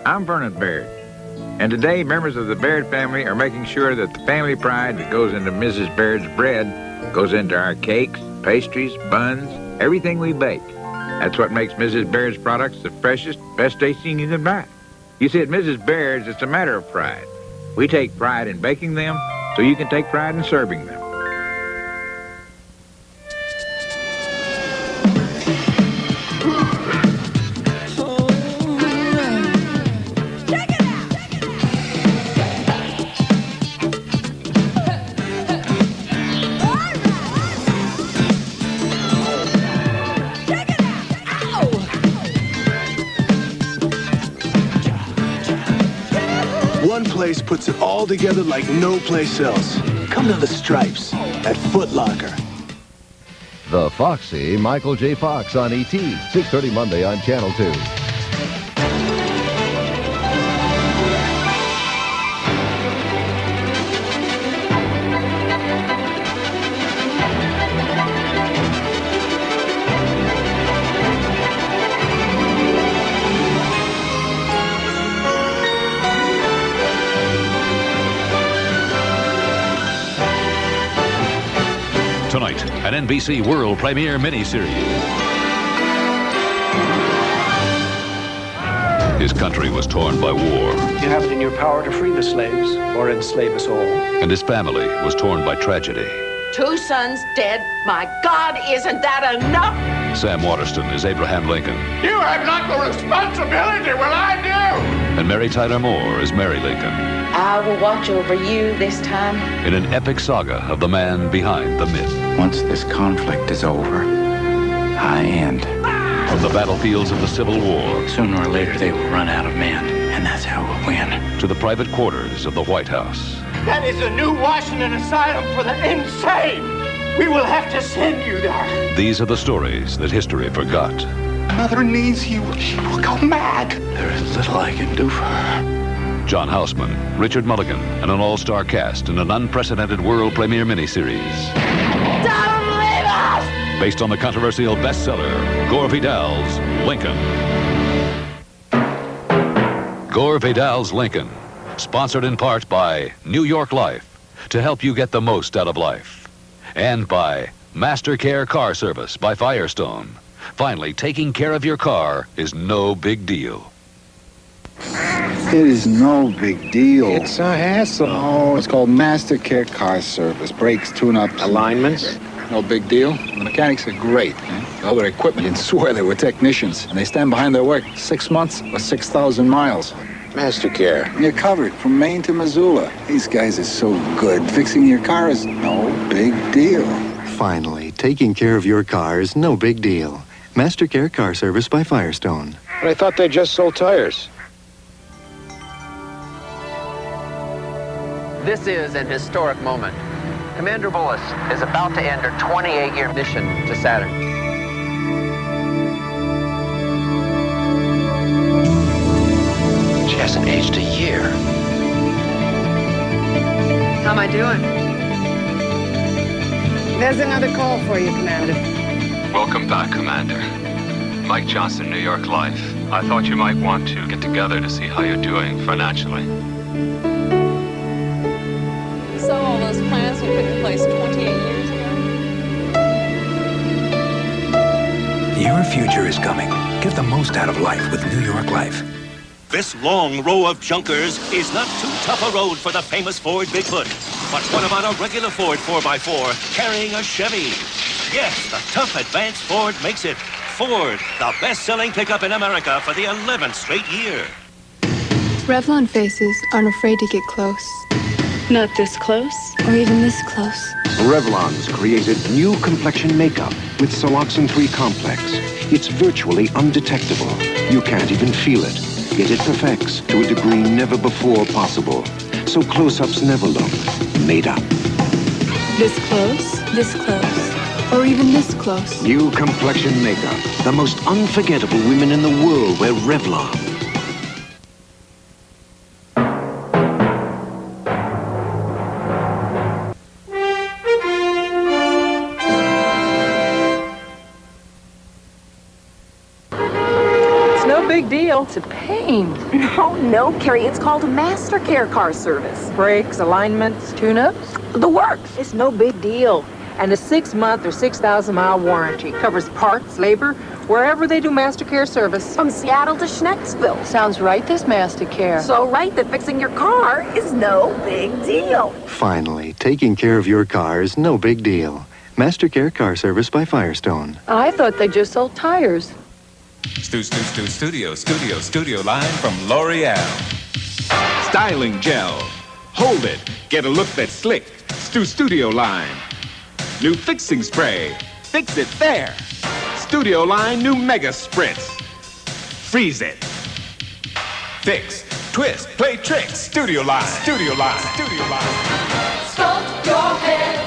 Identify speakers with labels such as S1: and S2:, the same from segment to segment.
S1: I'm Vernon Baird, and today members of the Baird family are making sure that the family pride that goes into Mrs. Baird's bread goes into our cakes, pastries, buns, everything we bake. That's what makes Mrs. Baird's products the freshest, best tasting you can buy. You see, at Mrs. Baird's, it's a matter of pride. We take pride in baking them, so you can take pride in serving them.
S2: One place puts it all together like no place else. Come to the Stripes at Foot Locker.
S3: The Foxy Michael J. Fox on ET, 6:30 Monday on Channel 2.
S4: Tonight, an NBC world premiere miniseries. His country was torn by war.
S5: You have it in your power to free the slaves or enslave us all.
S4: And his family was torn by tragedy.
S6: 2 sons dead. My God, isn't that enough?
S4: Sam Waterston is Abraham Lincoln.
S7: You have not the responsibility. Well, I do.
S4: And Mary Tyler Moore is Mary Lincoln.
S6: I will watch over you this time.
S4: In an epic saga of the man behind the myth.
S8: Once this conflict is over, I end.
S4: From the battlefields of the Civil War.
S8: Sooner or later, they will run out of men, and that's how we'll win.
S4: To the private quarters of the White House.
S7: That is a new Washington asylum for the insane. We will have to send you there.
S4: These are the stories that history forgot.
S7: Mother needs you. She will go mad.
S8: There is little I can do for her.
S4: John Houseman, Richard Mulligan, and an all-star cast in an unprecedented world premiere miniseries.
S6: Don't leave us!
S4: Based on the controversial bestseller, Gore Vidal's Lincoln. Gore Vidal's Lincoln, sponsored in part by New York Life, to help you get the most out of life. And by Master Care Car Service by Firestone. Finally, taking care of your car is no big deal.
S9: It is no big deal.
S5: It's a hassle.
S9: Oh, it's called Master Care Car Service. Brakes, tune-ups.
S5: Alignments?
S9: No big deal. The mechanics are great. All their equipment, you'd swear they were technicians. And they stand behind their work 6 months or 6,000 miles.
S5: Master Care.
S9: You're covered from Maine to Missoula. These guys are so good. Fixing your car is no big deal.
S10: Finally, taking care of your car is no big deal. Master Care Car Service by Firestone.
S5: But I thought they just sold tires.
S11: This is an historic moment. Commander Bullis is about to end her 28-year mission to Saturn.
S5: She hasn't aged a year.
S12: How am I doing? There's another call for you, Commander.
S13: Welcome back, Commander. Mike Johnson, New York Life. I thought you might want to get together to see how you're doing financially.
S14: So all those plans we put in place 28 years ago?
S15: Your future is coming. Get the most out of life with New York Life.
S16: This long row of junkers is not too tough a road for the famous Ford Bigfoot. But what about a regular Ford 4x4 carrying a Chevy? Yes, the tough advanced Ford makes it. Ford, the best-selling pickup in America for the 11th straight year.
S17: Revlon faces aren't afraid to get close. Not this close, or even this close.
S18: Revlon's created new complexion makeup with Siloxane 3 complex. It's virtually undetectable. You can't even feel it. Yet it perfects to a degree never before possible. So close-ups never look made up.
S17: This close, or even this close.
S18: New complexion makeup. The most unforgettable women in the world wear Revlon.
S12: big deal. It's a pain.
S6: No, Carrie, it's called a Master Care car service.
S12: Brakes, alignments, tune-ups.
S6: The works.
S12: It's no big deal. And a 6-month or 6,000-mile warranty covers parts, labor, wherever they do Master Care service.
S6: From Seattle to Schnecksville.
S12: Sounds right, this Master Care.
S6: So right that fixing your car is no big deal.
S10: Finally, taking care of your car is no big deal. Master Care Car Service by Firestone.
S12: I thought they just sold tires.
S19: Studio line from L'Oreal. Styling gel. Hold it. Get a look that's slick. Studio line. New fixing spray. Fix it there. Studio line new Mega Spritz. Freeze it. Fix. Twist. Play tricks. Studio line.
S20: Sculpt your head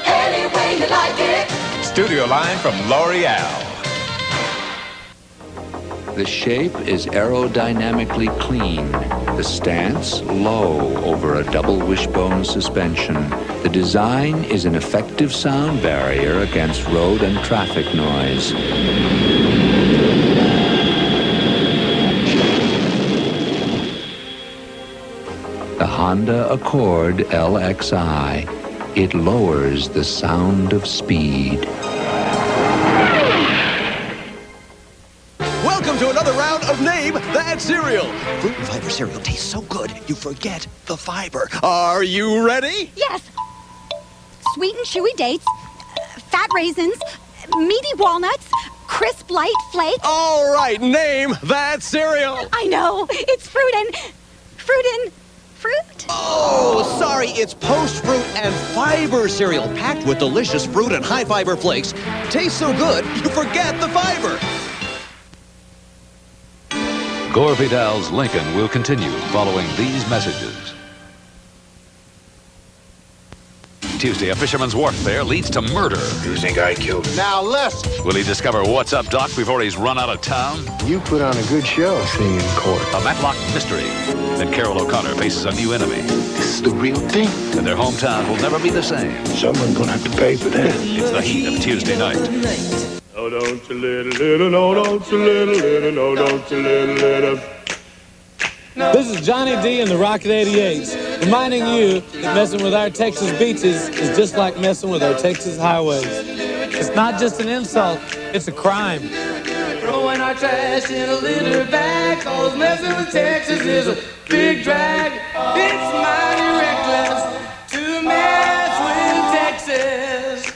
S20: any way you like it.
S19: Studio line from L'Oreal.
S8: The shape is aerodynamically clean. The stance low over a double wishbone suspension. The design is an effective sound barrier against road and traffic noise. The Honda Accord LXI. It lowers the sound of speed.
S21: Welcome to another round of Name That Cereal. Fruit and fiber cereal tastes so good, you forget the fiber. Are you ready?
S22: Yes. Sweet and chewy dates, fat raisins, meaty walnuts, crisp light flakes.
S21: All right, name that cereal.
S22: I know. It's fruit.
S21: Oh, sorry. It's post-fruit and fiber cereal packed with delicious fruit and high-fiber flakes. Tastes so good, you forget the fiber.
S4: Gore Vidal's Lincoln will continue following these messages. Tuesday, a fisherman's warfare leads to murder.
S2: You think I killed him?
S21: Now listen.
S4: Will he discover what's up, Doc, before he's run out of town?
S2: You put on a good show singing in court.
S4: A Matlock mystery. Then Carol O'Connor faces a new enemy.
S2: This is the real thing.
S4: And their hometown will never be the same.
S2: Someone's gonna have to pay for that.
S4: It's the heat of Tuesday night.
S23: Oh, don't you little, no, don't you little, no, don't you little.
S24: This is Johnny D and the Rocket 88s, reminding you that messing with our Texas beaches is just like messing with our Texas highways. It's not just an insult, it's a crime.
S20: Throwing our trash in a litter bag, 'cause messing with Texas is a big drag. It's mighty reckless to mess with Texas.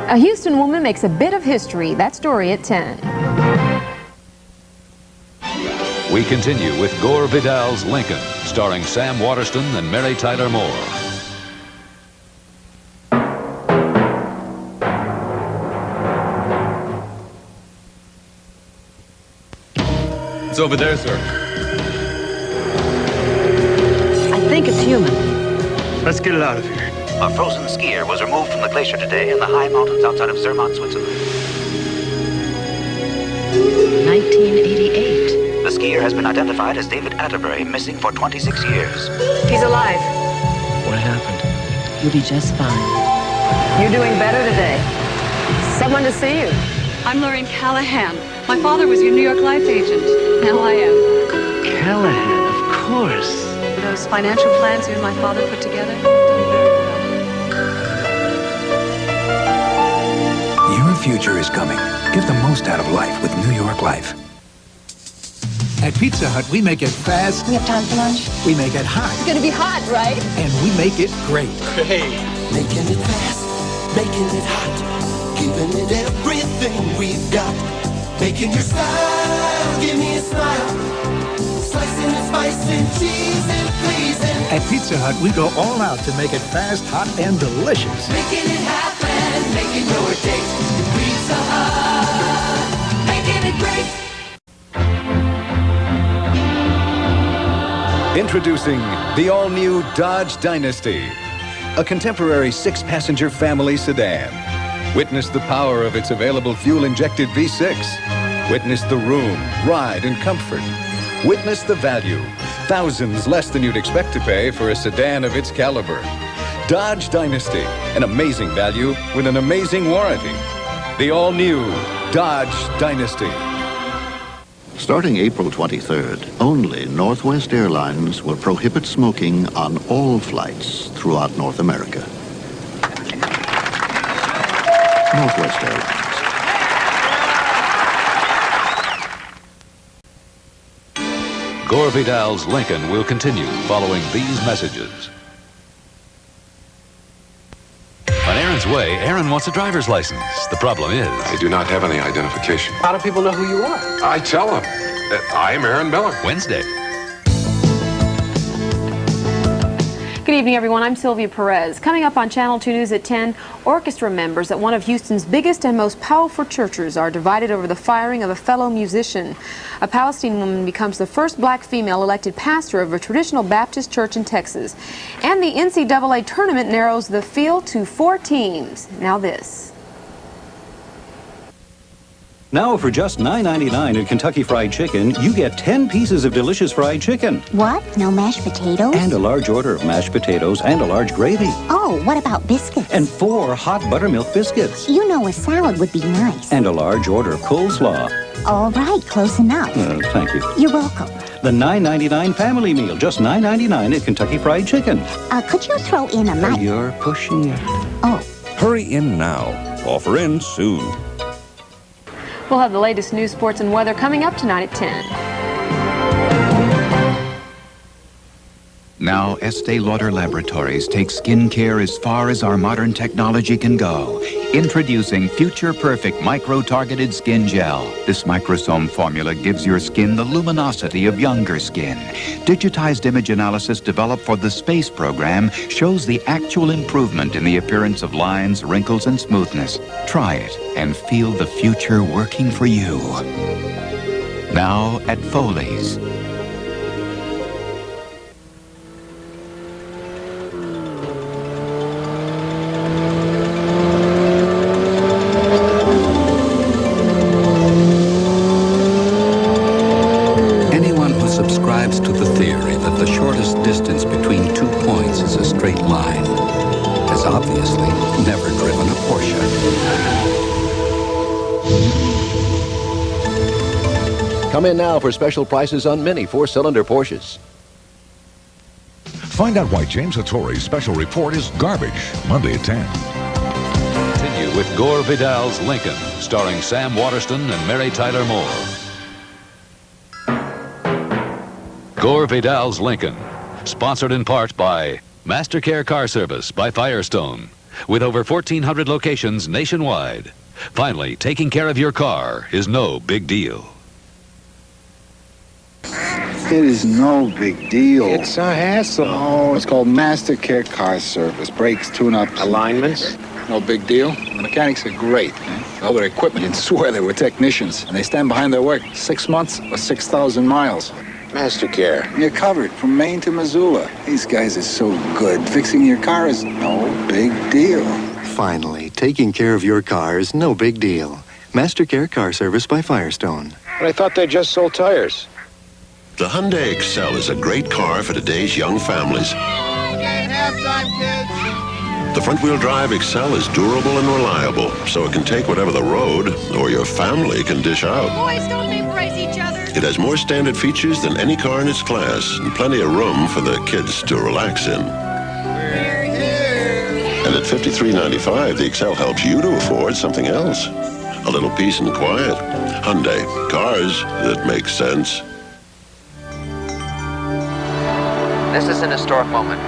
S25: A Houston woman makes a bit of history. That story at 10.
S4: We continue with Gore Vidal's Lincoln, starring Sam Waterston and Mary Tyler Moore.
S19: It's over there, sir.
S12: I think it's human.
S2: Let's get it out of here.
S26: A frozen skier was removed from the glacier today in the high mountains outside of Zermatt, Switzerland.
S12: 1988.
S26: The skier has been identified as David Atterbury, missing for 26 years.
S12: He's alive.
S2: What happened?
S12: You'll be just fine. You're doing better today. Someone to see you.
S14: I'm Lorraine Callahan. My father was your New York Life agent. Now I am.
S2: Callahan, of course.
S14: Those financial plans you and my father put together?
S15: Your future is coming. Get the most out of life with New York Life. At Pizza Hut, we make it fast.
S22: We have time for lunch?
S15: We make it hot.
S22: It's gonna be hot, right?
S15: And we make it great.
S2: Hey.
S20: Making it fast, making it hot, giving it everything we've got. Making your style, give me a smile. Slicing and spicing, cheese and pleasing.
S15: At Pizza Hut, we go all out to make it fast, hot, and delicious.
S20: Making it happen, making your date. Pizza Hut, making it great.
S27: Introducing the all-new Dodge Dynasty, a contemporary 6-passenger family sedan. Witness the power of its available fuel-injected V6. Witness the room, ride, and comfort. Witness the value, thousands less than you'd expect to pay for a sedan of its caliber. Dodge Dynasty, an amazing value with an amazing warranty. The all-new Dodge Dynasty.
S1: Starting April 23rd, only Northwest Airlines will prohibit smoking on all flights throughout North America. Northwest Airlines.
S4: Gore Vidal's Lincoln will continue following these messages. On Aaron's way, Aaron wants a driver's license. The problem is,
S3: I do not have any identification.
S24: How do people know who you are?
S3: I tell them that I am Aaron Miller.
S4: Wednesday.
S25: Good evening, everyone. I'm Sylvia Perez. Coming up on Channel 2 News at 10, orchestra members at one of Houston's biggest and most powerful churches are divided over the firing of a fellow musician. A Palestinian woman becomes the first black female elected pastor of a traditional Baptist church in Texas. And the NCAA tournament narrows the field to 4 teams. Now this.
S5: Now for just $9.99 at Kentucky Fried Chicken, you get 10 pieces of delicious fried chicken.
S7: What? No mashed potatoes?
S5: And a large order of mashed potatoes and a large gravy.
S7: Oh, what about biscuits?
S5: And 4 hot buttermilk biscuits.
S7: You know, a salad would be nice.
S5: And a large order of coleslaw.
S7: All right, close enough.
S5: Thank you.
S7: You're welcome.
S5: The $9.99 family meal, just $9.99 at Kentucky Fried Chicken.
S7: Could you throw in a mic?
S5: You're pushing it.
S7: Oh.
S9: Hurry in now. Offer in soon.
S25: We'll have the latest news, sports, and weather coming up tonight at 10.
S11: Now, Estee Lauder Laboratories takes skin care as far as our modern technology can go. Introducing Future Perfect Micro-Targeted Skin Gel. This microsome formula gives your skin the luminosity of younger skin. Digitized image analysis developed for the space program shows the actual improvement in the appearance of lines, wrinkles, and smoothness. Try it and feel the future working for you. Now at Foley's.
S8: To the theory that the shortest distance between 2 points is a straight line has obviously never driven a Porsche.
S13: Come in now for special prices on many 4-cylinder Porsches.
S28: Find out why James Hattori's special report is garbage, Monday at 10.
S4: Continue with Gore Vidal's Lincoln, starring Sam Waterston and Mary Tyler Moore. Gore Vidal's Lincoln, sponsored in part by Mastercare Car Service by Firestone, with over 1,400 locations nationwide. Finally, taking care of your car is no big deal.
S29: It is no big deal. It's a hassle. Oh, it's called Mastercare Car Service. Brakes, tune-ups, alignments. No big deal. The mechanics are great. All their equipment, you'd swear they were technicians. And they stand behind their work 6 months or 6,000 miles. Mastercare. You're covered from Maine to Missoula. These guys are so good. Fixing your car is no big deal.
S10: Finally, taking care of your car is no big deal. Mastercare Car Service by Firestone.
S29: But I thought they just sold tires.
S30: The Hyundai Excel is a great car for today's young families. The front-wheel drive Excel is durable and reliable, so it can take whatever the road or your family can dish out.
S22: Boys, don't vaporize each other.
S30: It has more standard features than any car in its class and plenty of room for the kids to relax in. And at $53.95, the Excel helps you to afford something else. A little peace and quiet. Hyundai. Cars that make sense.
S31: This is an historic moment.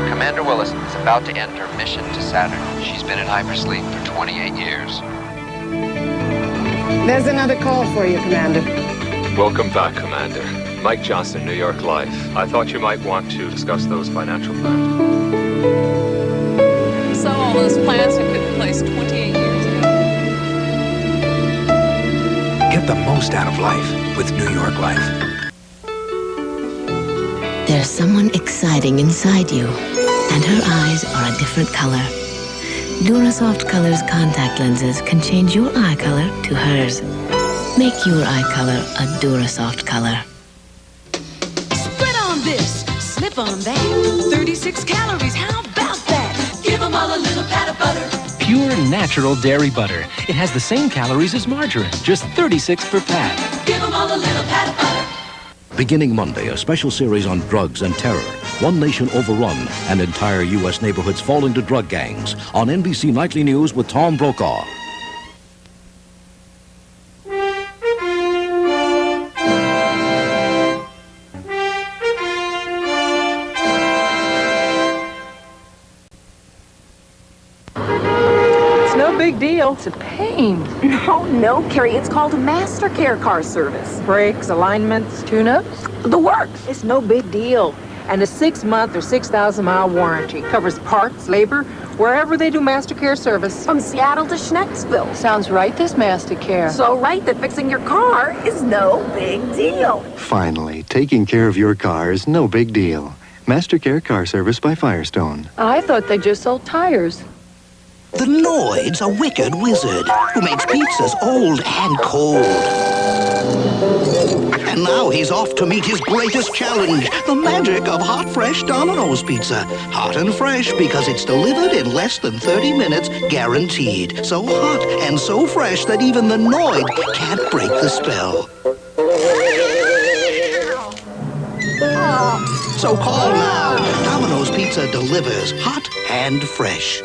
S31: Commander Willis is about to end her mission to Saturn. She's been in hypersleep for 28 years.
S12: There's another call for you, Commander.
S32: Welcome back, Commander. Mike Johnson, New York Life. I thought you might want to discuss those financial plans.
S14: So all those plans we put in place 28 years ago.
S15: Get the most out of life with New York Life.
S33: There's someone exciting inside you, and her eyes are a different color. Durasoft Color's contact lenses can change your eye color to hers. Make your eye color a Durasoft color.
S34: Spread on this, slip on that. 36 calories, how about that? Give them all a little pat of butter.
S15: Pure
S1: pure natural dairy butter. It has the same calories as margarine, just 36 per pat.
S34: Give them all a little pat of butter.
S2: Beginning Monday, a special series on drugs and terror. One nation overrun and entire U.S. neighborhoods fall into drug gangs. On NBC Nightly News with Tom Brokaw.
S12: Big deal. It's a pain.
S3: No, Carrie, it's called a Master Care car service.
S12: Brakes, alignments, tune-ups,
S3: the works.
S12: It's no big deal. And a 6-month or 6,000-mile warranty covers parts, labor, wherever they do Master Care service.
S3: From Seattle to Schnecksville.
S12: Sounds right, this Master Care.
S3: So right that fixing your car is no big deal.
S10: Finally, taking care of your car is no big deal. Master Care Car Service by Firestone.
S12: I thought they just sold tires.
S6: The Lloyd's a wicked wizard who makes pizzas old and cold. And now he's off to meet his greatest challenge, the magic of hot, fresh Domino's pizza. Hot and fresh because it's delivered in less than 30 minutes, guaranteed. So hot and so fresh that even the Lloyd can't break the spell. So call now. Domino's Pizza delivers hot and fresh.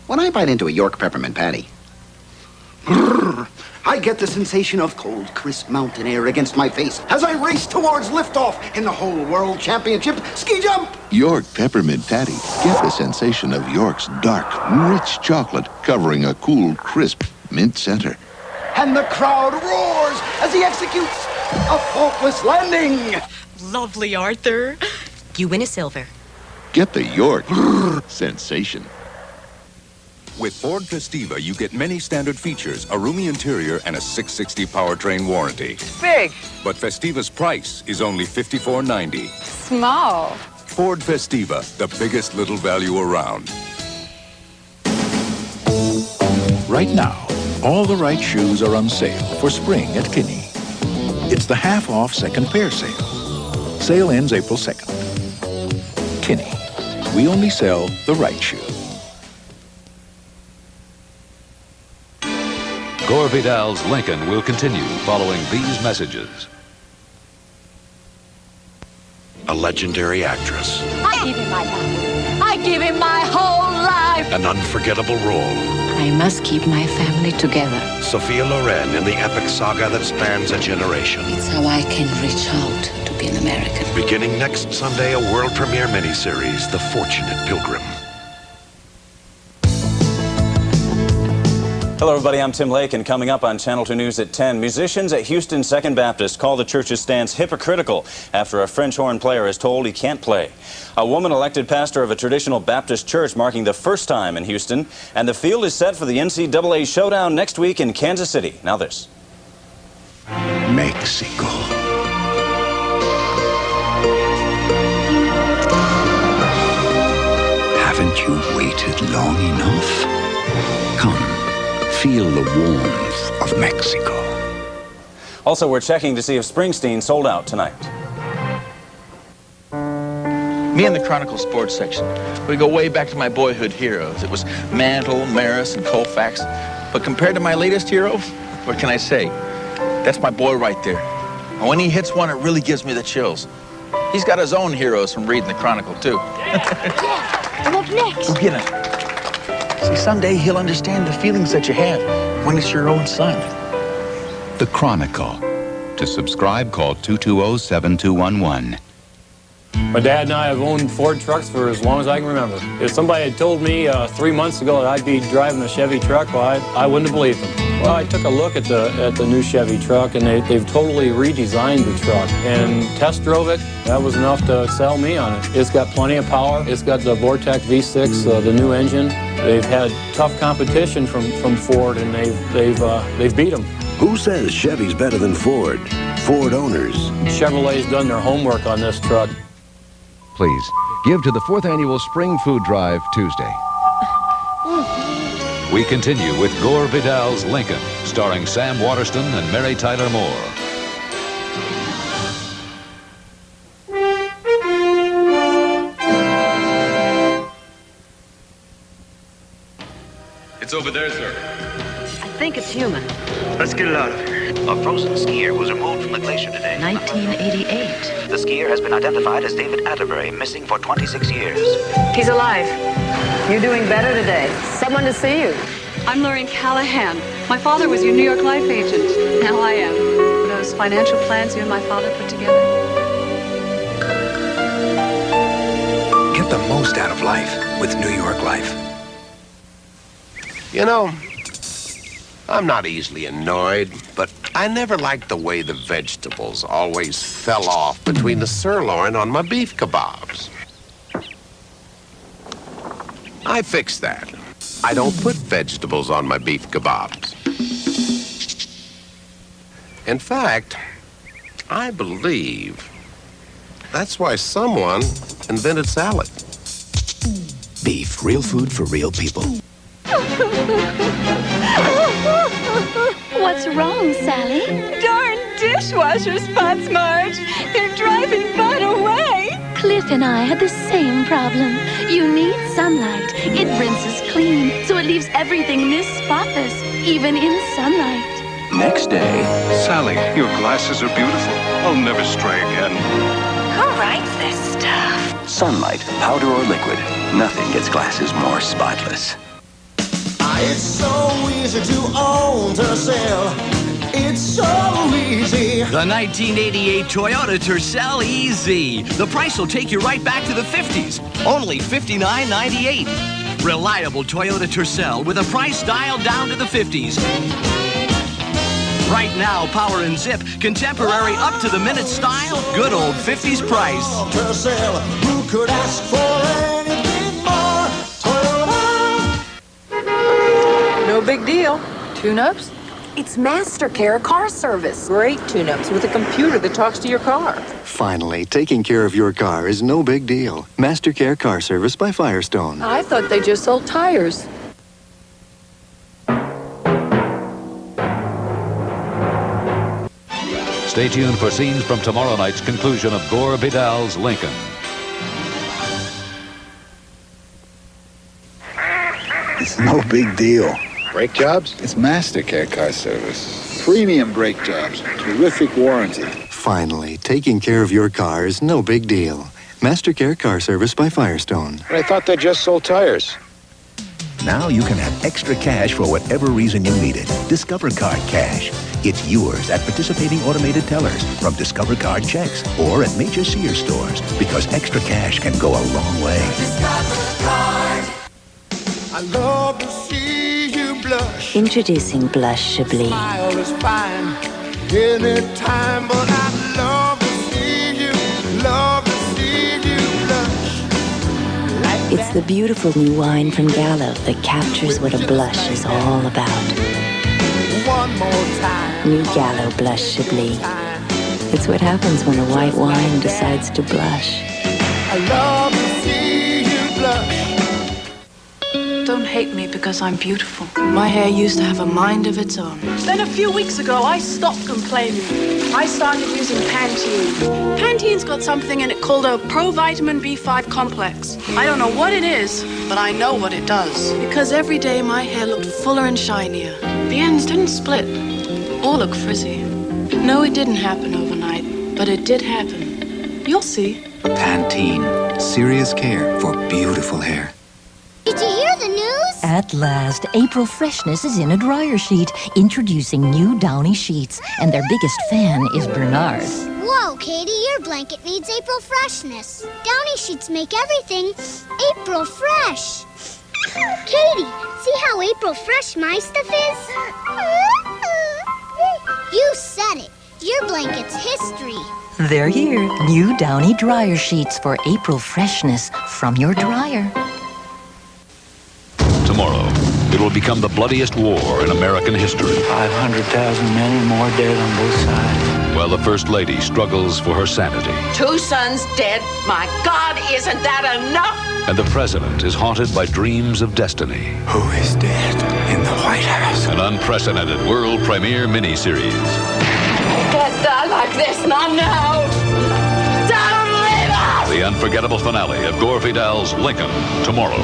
S16: When I bite into a York peppermint patty, I get the sensation of cold, crisp mountain air against my face as I race towards liftoff in the whole world championship ski jump.
S17: York peppermint patty. Get the sensation of York's dark, rich chocolate covering a cool, crisp mint center.
S16: And the crowd roars as he executes a faultless landing.
S18: Lovely, Arthur. You win a silver.
S17: Get the York sensation.
S28: With Ford Festiva, you get many standard features, a roomy interior, and a 660 powertrain warranty.
S12: Big.
S28: But Festiva's price is only $54.90.
S12: Small.
S28: Ford Festiva, the biggest little value around.
S15: Right now, all the right shoes are on sale for spring at Kinney. It's the half-off second pair sale. Sale ends April 2nd. Kinney, we only sell the right shoe.
S4: Gore Vidal's Lincoln will continue following these messages.
S19: A legendary actress.
S3: I give him my life. I give him my whole life.
S19: An unforgettable role.
S33: I must keep my family together.
S19: Sophia Loren in the epic saga that spans a generation.
S33: It's how I can reach out to be an American.
S19: Beginning next Sunday, a world premiere miniseries, The Fortunate Pilgrim.
S20: Hello, everybody. I'm Tim Lake, and coming up on Channel 2 News at 10, musicians at Houston Second Baptist call the church's stance hypocritical after a French horn player is told he can't play. A woman elected pastor of a traditional Baptist church marking the first time in Houston, and the field is set for the NCAA showdown next week in Kansas City. Now this.
S17: Mexico.
S6: Haven't you waited long enough? Come. Feel the warmth of Mexico.
S20: Also, we're checking to see if Springsteen sold out tonight.
S21: Me and the Chronicle sports section, we go way back to my boyhood heroes. It was Mantle, Maris, and Colfax. But compared to my latest hero, what can I say? That's my boy right there. And when he hits one, it really gives me the chills. He's got his own heroes from reading the Chronicle, too.
S3: Yeah, and up next?
S21: Go get him. See, someday he'll understand the feelings that you have when it's your own son.
S11: The Chronicle. To subscribe, call 220-7211.
S23: My dad and I have owned Ford trucks for as long as I can remember. If somebody had told me 3 months ago that I'd be driving a Chevy truck, well, I wouldn't have believed them. Well, I took a look at the new Chevy truck, and they've totally redesigned the truck and test drove it. That was enough to sell me on it. It's got plenty of power. It's got the Vortec V6, the new engine. They've had tough competition from Ford, and they've beat them.
S19: Who says Chevy's better than Ford? Ford owners.
S23: Chevrolet's done their homework on this truck.
S24: Please, give to the 4th Annual Spring Food Drive Tuesday.
S4: We continue with Gore Vidal's Lincoln, starring Sam Waterston and Mary Tyler Moore.
S26: It's over
S5: over there, sir?
S12: I think it's human.
S7: Let's get it out of here.
S8: A frozen skier was removed from the glacier today.
S12: 1988.
S8: The skier has been identified as David Atterbury, missing for 26 years.
S12: He's alive. You're doing better today. Someone to see you.
S9: I'm Lorraine Callahan. My father was your New York Life agent. Now I am. Those financial plans you and my father put together.
S19: Get the most out of life with New York Life.
S13: You know, I'm not easily annoyed, but I never liked the way the vegetables always fell off between the sirloin on my beef kebabs. I fixed that. I don't put vegetables on my beef kebabs. In fact, I believe that's why someone invented salad.
S19: Beef, real food for real people.
S14: What's wrong, Sally?
S9: Darn dishwasher spots, Marge. They're driving Bud away.
S14: Cliff and I had the same problem. You need sunlight. It rinses clean, so it leaves everything this spotless, even in sunlight.
S19: Next day, Sally, your glasses are beautiful. I'll never stray again.
S14: Who writes this stuff?
S19: Sunlight, powder or liquid. Nothing gets glasses more spotless.
S22: It's so easy to own, to sell. It's so easy.
S25: The 1988 Toyota Tercel EZ. The price will take you right back to the 50s. Only $59.98. Reliable Toyota Tercel with a price dialed down to the 50s. Right now, power and zip, contemporary up-to-the-minute style, good old 50s price.
S22: Tercel, who could ask for anything more? Toyota.
S12: No big deal. Tune-ups? It's MasterCare Car Service. Great tune-ups with a computer that talks to your car.
S10: Finally, taking care of your car is no big deal. MasterCare Car Service by Firestone.
S12: I thought they just sold tires.
S4: Stay tuned for scenes from tomorrow night's conclusion of Gore Vidal's Lincoln.
S15: It's no big deal. Brake jobs? It's MasterCare Car Service. Premium brake jobs. Terrific warranty.
S10: Finally, taking care of your car is no big deal. MasterCare Car Service by Firestone.
S15: But I thought they just sold tires.
S19: Now you can have extra cash for whatever reason you need it. Discover Card Cash. It's yours at participating automated tellers, from Discover Card checks, or at major Sears stores, because extra cash can go a long way.
S22: Discover Card. I love to see you blush.
S33: Introducing Blush Chablis.
S22: Smile is fine anytime, but I love to see you blush.
S33: It's the beautiful new wine from Gallo that captures what a blush is all about.
S22: One more time.
S33: New Gallo Blush Chablis. It's what happens when a white wine decides to blush.
S22: I love to see you blush.
S9: Don't hate me because I'm beautiful. My hair used to have a mind of its own. Then a few weeks ago, I stopped complaining. I started using Pantene. Pantene's got something in it called a provitamin B5 complex. I don't know what it is, but I know what it does. Because every day my hair looked fuller and shinier. The ends didn't split or look frizzy. No, it didn't happen overnight, but it did happen. You'll see.
S19: Pantene. Serious care for beautiful hair.
S25: Did you hear the news?
S3: At last, April Freshness is in a dryer sheet, introducing new Downy sheets, and their biggest fan is Bernard.
S25: Whoa, Katie, your blanket needs April Freshness. Downy sheets make everything April Fresh. Katie, see how April Fresh my stuff is? You said it. Your blanket's history.
S3: They're here, new Downy dryer sheets for April Freshness from your dryer.
S4: Tomorrow, it will become the bloodiest war in American history.
S26: 500,000 men and more dead on both sides.
S4: While the First Lady struggles for her sanity.
S27: 2 sons dead. My God, isn't that enough?
S4: And the President is haunted by dreams of destiny.
S26: Who is dead in the White House?
S4: An unprecedented world premiere miniseries.
S27: Can't die like this, not now. Don't leave us!
S4: The unforgettable finale of Gore Vidal's Lincoln, tomorrow.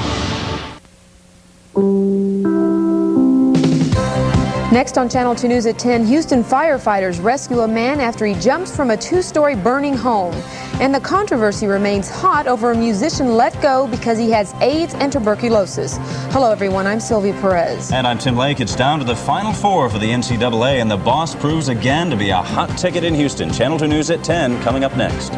S12: Next on Channel 2 News at 10, Houston firefighters rescue a man after he jumps from a two-story burning home. And the controversy remains hot over a musician let go because he has AIDS and tuberculosis. Hello, everyone. I'm Sylvia Perez.
S1: And I'm Tim Lake. It's down to the Final Four for the NCAA, and the boss proves again to be a hot ticket in Houston. Channel 2 News at 10 coming up next.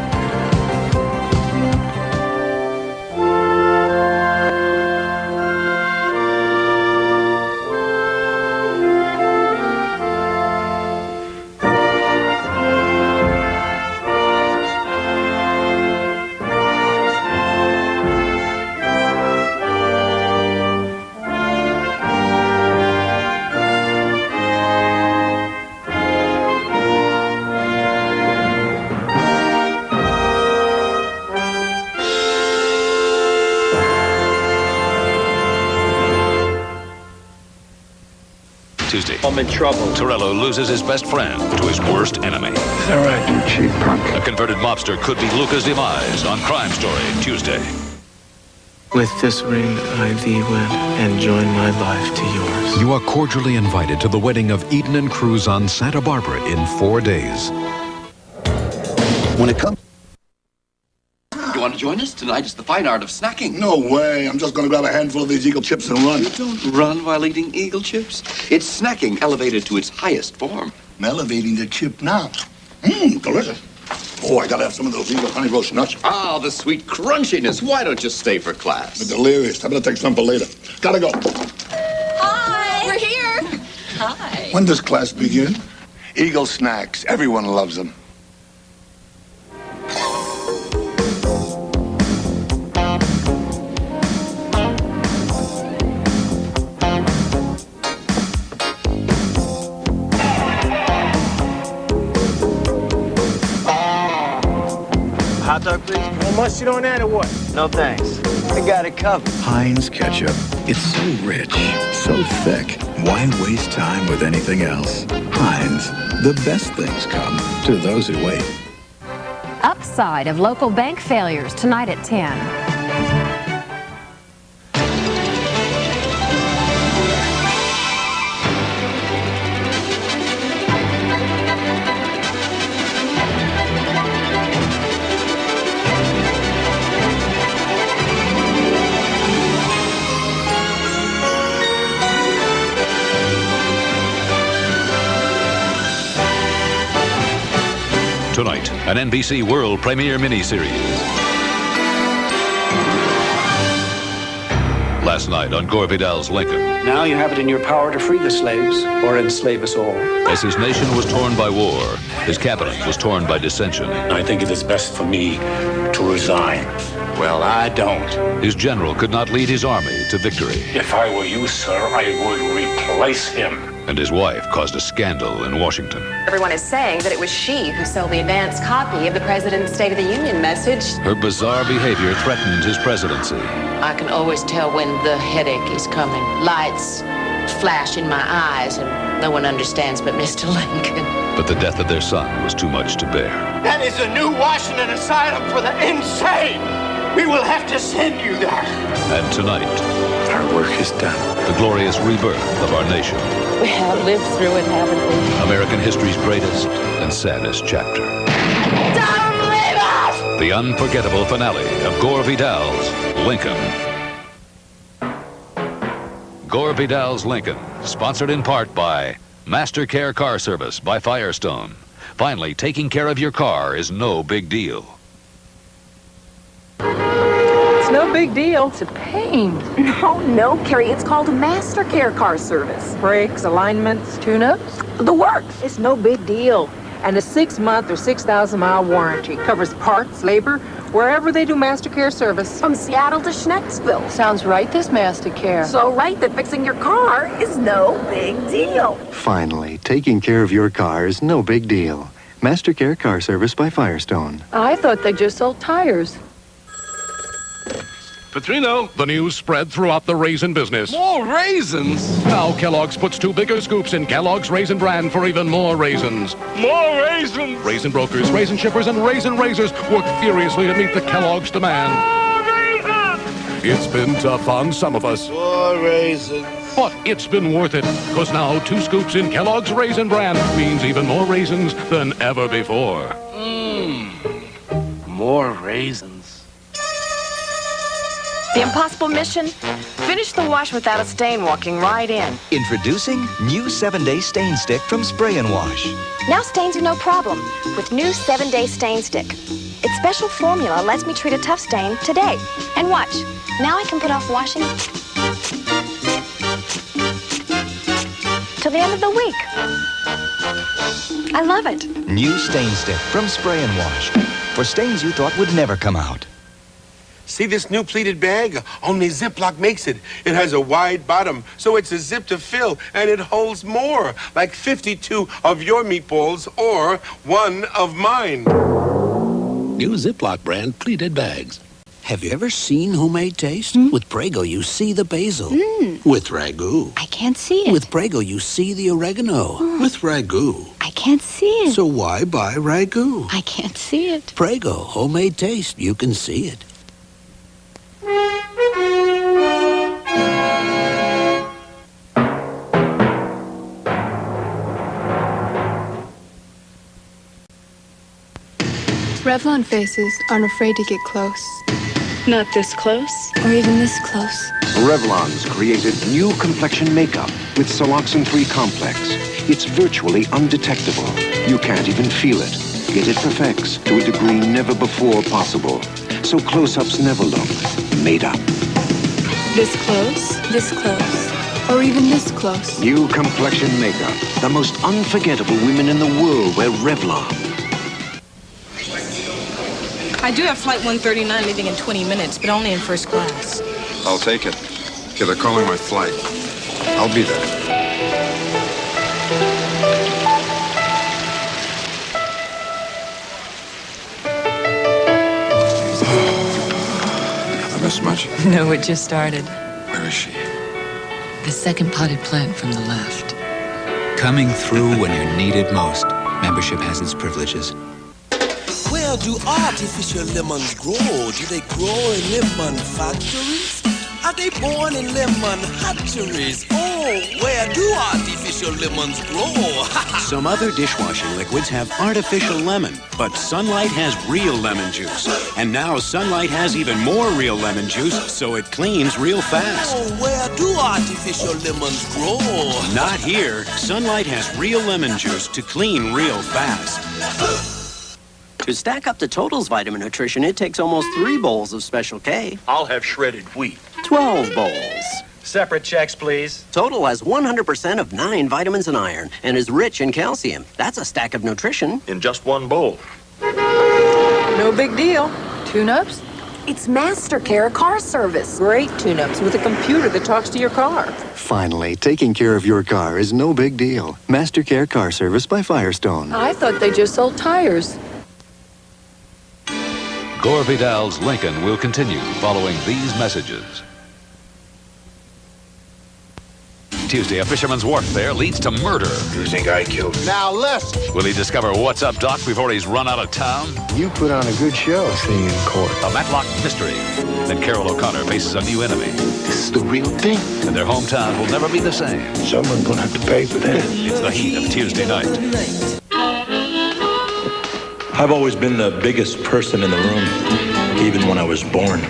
S4: Tuesday.
S2: I'm in trouble.
S4: Torello loses his best friend to his worst enemy.
S2: Is that right, you cheap punk?
S4: A converted mobster could be Luca's demise on Crime Story, Tuesday.
S26: With this ring, I thee wed and join my life to yours.
S5: You are cordially invited to the wedding of Eden and Cruz on Santa Barbara in 4 days.
S6: When it comes...
S16: You want to join us? Tonight is the fine art of snacking.
S6: No way. I'm just going to grab a handful of these Eagle chips and run.
S16: You don't run while eating Eagle chips. It's snacking elevated to its highest form.
S6: I'm elevating the chip now. Mmm, delicious. Oh, I got to have some of those Eagle honey roast nuts.
S16: Ah, the sweet crunchiness. Why don't you stay for class?
S6: They're delirious. I better take some for later. Gotta go.
S27: Hi. We're here. Hi.
S6: When does class begin? Eagle snacks. Everyone loves them.
S2: Hot dog, please. Want mustard on that or what? No, thanks. I got it covered.
S15: Heinz ketchup. It's so rich, so thick. Why waste time with anything else? Heinz, the best things come to those who wait.
S17: Upside of local bank failures tonight at 10.
S4: Tonight, an NBC world premiere miniseries. Last night on Gore Vidal's Lincoln.
S2: Now you have it in your power to free the slaves or enslave us all.
S4: As his nation was torn by war, his cabinet was torn by dissension.
S2: I think it is best for me to resign. Well, I don't.
S4: His general could not lead his army to victory.
S2: If I were you, sir, I would replace him.
S4: And his wife caused a scandal in Washington.
S18: Everyone is saying that it was she who sold the advance copy of the President's State of the Union message.
S4: Her bizarre behavior threatened his presidency.
S20: I can always tell when the headache is coming. Lights flash in my eyes, and no one understands but Mr. Lincoln.
S4: But the death of their son was too much to bear.
S2: That is a new Washington asylum for the insane. We will have to send you there.
S4: And tonight,
S2: our work is done.
S4: The glorious rebirth of our nation.
S20: We have lived through it, haven't we?
S4: American history's greatest and saddest chapter.
S20: Don't leave us!
S4: The unforgettable finale of Gore Vidal's Lincoln. Gore Vidal's Lincoln, sponsored in part by Master Care Car Service by Firestone. Finally, taking care of your car is no big deal.
S12: It's no big deal. It's a pain.
S28: No, Carrie. It's called Master Care Car Service.
S12: Brakes, alignments, tune-ups.
S28: The works.
S12: It's no big deal. And a 6-month or 6,000-mile warranty covers parts, labor, wherever they do Master Care service.
S28: From Seattle to Schnecksville.
S17: Sounds right, this Master Care.
S28: So right that fixing your car is no big deal.
S10: Finally, taking care of your car is no big deal. Master Care Car Service by Firestone.
S17: I thought they just sold tires.
S29: Petrino. The news spread throughout the raisin business.
S30: More raisins?
S29: Now Kellogg's puts 2 bigger scoops in Kellogg's Raisin Bran for even more raisins.
S30: More raisins?
S29: Raisin brokers, raisin shippers, and raisin raisers work furiously to meet the Kellogg's demand.
S30: More raisins!
S29: It's been tough on some of us.
S30: More raisins.
S29: But it's been worth it, because now 2 scoops in Kellogg's Raisin Bran means even more raisins than ever before.
S30: More raisins.
S18: The impossible mission? Finish the wash without a stain walking right in.
S7: Introducing new 7-Day Stain Stick from Spray and Wash.
S8: Now stains are no problem with new 7-Day Stain Stick. Its special formula lets me treat a tough stain today. And watch, now I can put off washing till the end of the week. I love it.
S7: New Stain Stick from Spray and Wash. For stains you thought would never come out.
S2: See this new pleated bag? Only Ziploc makes it. It has a wide bottom, so it's a zip to fill, and it holds more, like 52 of your meatballs or 1 of mine.
S15: New Ziploc brand pleated bags.
S9: Have you ever seen homemade taste? With Prego, you see the basil. With Ragu.
S8: I can't see it.
S9: With Prego, you see the oregano. With Ragu.
S8: I can't see it.
S9: So why buy Ragu?
S8: I can't see it.
S9: Prego, homemade taste. You can see it.
S11: Revlon faces aren't afraid to get close.
S13: Not this close.
S11: Or even this close.
S14: Revlon's created new complexion makeup with Siloxane 3 complex. It's virtually undetectable. You can't even feel it. Yet it perfects to a degree never before possible. So close-ups never look made up.
S11: This close, or even this close.
S14: New complexion makeup. The most unforgettable women in the world wear Revlon.
S21: I do have flight 139 leaving in 20 minutes, but only in first class.
S22: I'll take it. Okay, they're calling my flight. I'll be there. Have I missed much?
S23: No, it just started.
S22: Where is she?
S23: The second potted plant from the left.
S24: Coming through when you're needed most. Membership has its privileges.
S31: Where do artificial lemons grow? Do they grow in lemon factories? Are they born in lemon hatcheries? Oh, where do artificial lemons grow?
S32: Some other dishwashing liquids have artificial lemon, but Sunlight has real lemon juice. And now Sunlight has even more real lemon juice, so it cleans real fast.
S31: Oh, where do artificial lemons grow?
S32: Not here. Sunlight has real lemon juice to clean real fast.
S33: To stack up the Total's vitamin nutrition, it takes almost 3 bowls of Special K.
S34: I'll have shredded wheat.
S33: 12 bowls.
S34: Separate checks, please.
S33: Total has 100% of 9 vitamins and iron and is rich in calcium. That's a stack of nutrition.
S34: In just 1 bowl.
S12: No big deal. Tune-ups?
S28: It's MasterCare Car Service.
S12: Great tune-ups with a computer that talks to your car.
S10: Finally, taking care of your car is no big deal. MasterCare Car Service by Firestone.
S12: I thought they just sold tires.
S4: Gore Vidal's Lincoln will continue following these messages. Tuesday, a Fisherman's Wharf fair leads to murder.
S6: You think I killed him?
S2: Now listen.
S4: Will he discover what's up, Doc, before he's run out of town?
S10: You put on a good show. See you in court.
S4: A Matlock mystery. Then Carol O'Connor faces a new enemy.
S6: This is the real thing.
S4: And their hometown will never be the same.
S6: Someone's gonna have to pay for that.
S4: It's the heat of Tuesday night.
S35: I've always been the biggest person in the room, even when I was born.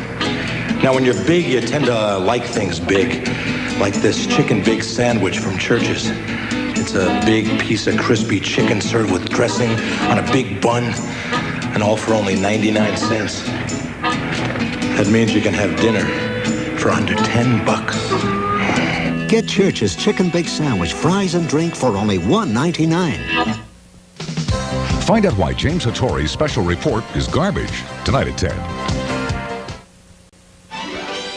S35: Now, when you're big, you tend to like things big, like this chicken big sandwich from Church's. It's a big piece of crispy chicken served with dressing on a big bun, and all for only 99 cents. That means you can have dinner for under $10.
S36: Get Church's Chicken Big Sandwich, fries and drink for only $1.99.
S5: Find out why James Hattori's special report is garbage tonight at 10.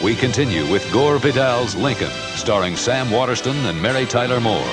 S4: We continue with Gore Vidal's Lincoln, starring Sam Waterston and Mary Tyler Moore.